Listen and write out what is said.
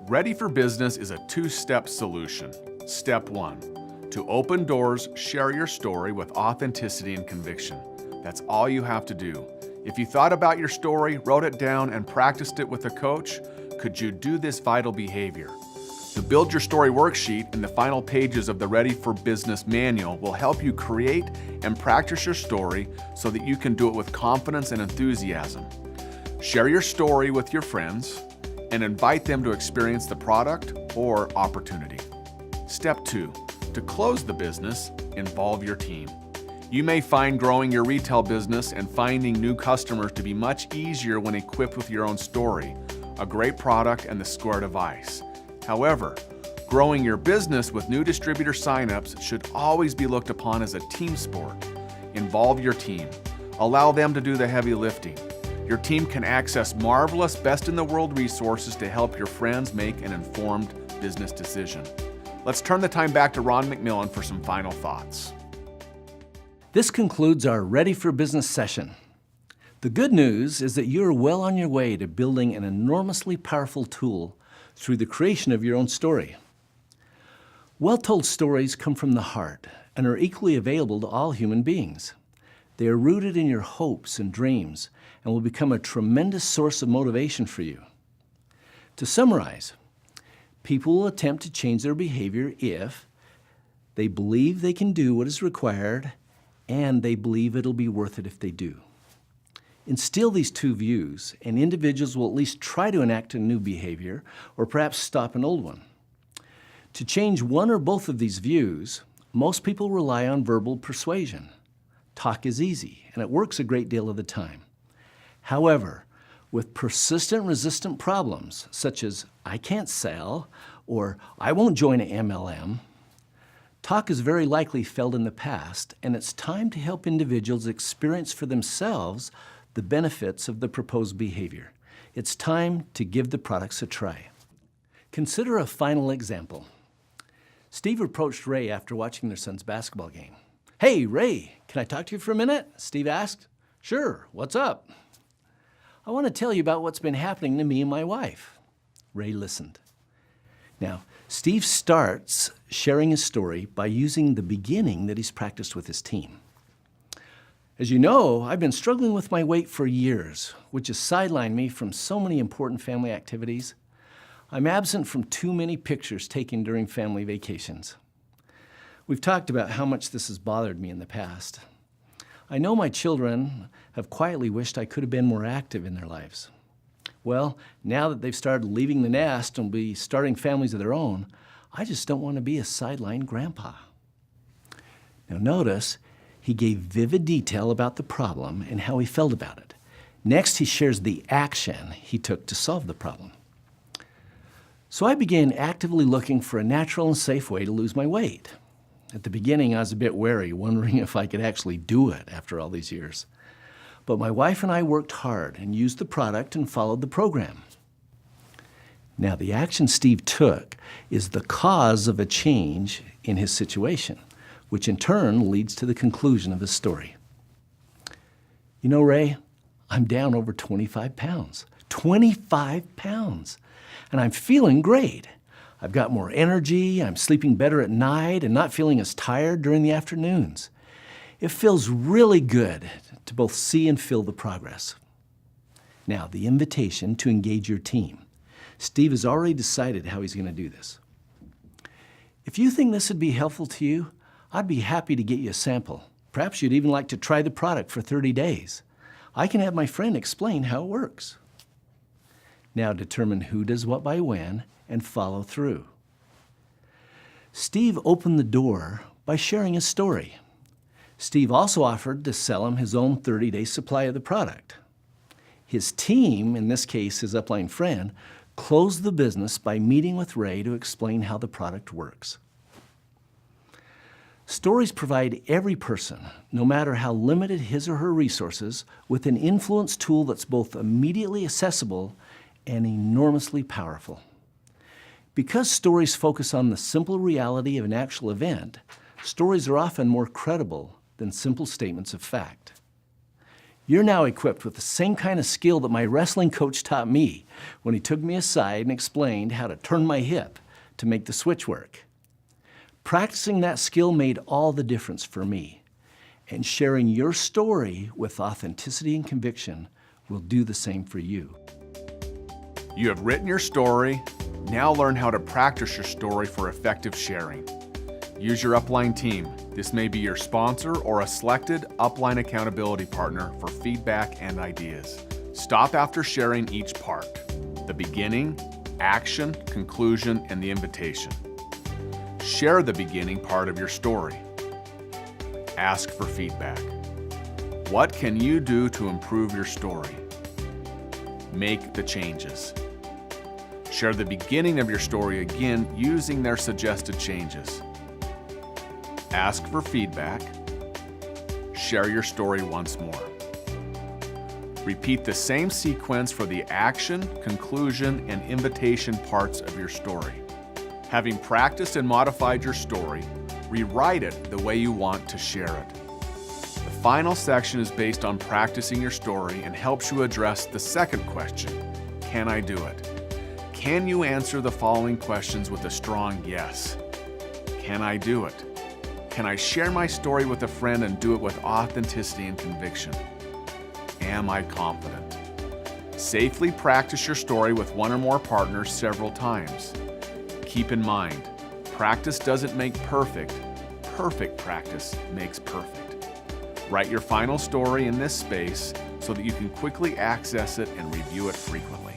Ready for Business is a two-step solution. Step 1, to open doors, share your story with authenticity and conviction. That's all you have to do. If you thought about your story, wrote it down, and practiced it with a coach, could you do this vital behavior? The Build Your Story worksheet and the final pages of the Ready for Business manual will help you create and practice your story so that you can do it with confidence and enthusiasm. Share your story with your friends and invite them to experience the product or opportunity. Step 2, to close the business, involve your team. You may find growing your retail business and finding new customers to be much easier when equipped with your own story, a great product, and the square device. However, growing your business with new distributor signups should always be looked upon as a team sport. Involve your team. Allow them to do the heavy lifting. Your team can access marvelous, best-in-the-world resources to help your friends make an informed business decision. Let's turn the time back to Ron McMillan for some final thoughts. This concludes our Ready for Business session. The good news is that you're well on your way to building an enormously powerful tool through the creation of your own story. Well-told stories come from the heart and are equally available to all human beings. They are rooted in your hopes and dreams and will become a tremendous source of motivation for you. To summarize, people will attempt to change their behavior if they believe they can do what is required and they believe it'll be worth it if they do. Instill these two views, and individuals will at least try to enact a new behavior or perhaps stop an old one. To change one or both of these views, most people rely on verbal persuasion. Talk is easy, and it works a great deal of the time. However, with persistent resistant problems, such as I can't sell or I won't join an MLM, talk is very likely failed in the past, and it's time to help individuals experience for themselves the benefits of the proposed behavior. It's time to give the products a try. Consider a final example. Steve approached Ray after watching their son's basketball game. "Hey, Ray, can I talk to you for a minute?" Steve asked. "Sure, what's up?" "I want to tell you about what's been happening to me and my wife." Ray listened. Now, Steve starts sharing his story by using the beginning that he's practiced with his team. "As you know, I've been struggling with my weight for years, which has sidelined me from so many important family activities. I'm absent from too many pictures taken during family vacations. We've talked about how much this has bothered me in the past. I know my children have quietly wished I could have been more active in their lives. Well, now that they've started leaving the nest and will be starting families of their own, I just don't want to be a sideline grandpa." Now notice, he gave vivid detail about the problem and how he felt about it. Next, he shares the action he took to solve the problem. "So I began actively looking for a natural and safe way to lose my weight. At the beginning, I was a bit wary, wondering if I could actually do it after all these years. But my wife and I worked hard and used the product and followed the program." Now, the action Steve took is the cause of a change in his situation, which in turn leads to the conclusion of his story. "You know, Ray, I'm down over 25 pounds. 25 pounds! And I'm feeling great. I've got more energy, I'm sleeping better at night, and not feeling as tired during the afternoons. It feels really good to both see and feel the progress." Now, the invitation to engage your team. Steve has already decided how he's going to do this. "If you think this would be helpful to you, I'd be happy to get you a sample. Perhaps you'd even like to try the product for 30 days. I can have my friend explain how it works." Now determine who does what by when and follow through. Steve opened the door by sharing his story. Steve also offered to sell him his own 30-day supply of the product. His team, in this case his upline friend, closed the business by meeting with Ray to explain how the product works. Stories provide every person, no matter how limited his or her resources, with an influence tool that's both immediately accessible and enormously powerful. Because stories focus on the simple reality of an actual event, stories are often more credible than simple statements of fact. You're now equipped with the same kind of skill that my wrestling coach taught me when he took me aside and explained how to turn my hip to make the switch work. Practicing that skill made all the difference for me, and sharing your story with authenticity and conviction will do the same for you. You have written your story. Now learn how to practice your story for effective sharing. Use your upline team. This may be your sponsor or a selected upline accountability partner for feedback and ideas. Stop after sharing each part: the beginning, action, conclusion, and the invitation. Share the beginning part of your story. Ask for feedback. What can you do to improve your story? Make the changes. Share the beginning of your story again using their suggested changes. Ask for feedback. Share your story once more. Repeat the same sequence for the action, conclusion, and invitation parts of your story. Having practiced and modified your story, rewrite it the way you want to share it. The final section is based on practicing your story and helps you address the second question: can I do it? Can you answer the following questions with a strong yes? Can I do it? Can I share my story with a friend and do it with authenticity and conviction? Am I confident? Safely practice your story with one or more partners several times. Keep in mind, practice doesn't make perfect. Perfect practice makes perfect. Write your final story in this space so that you can quickly access it and review it frequently.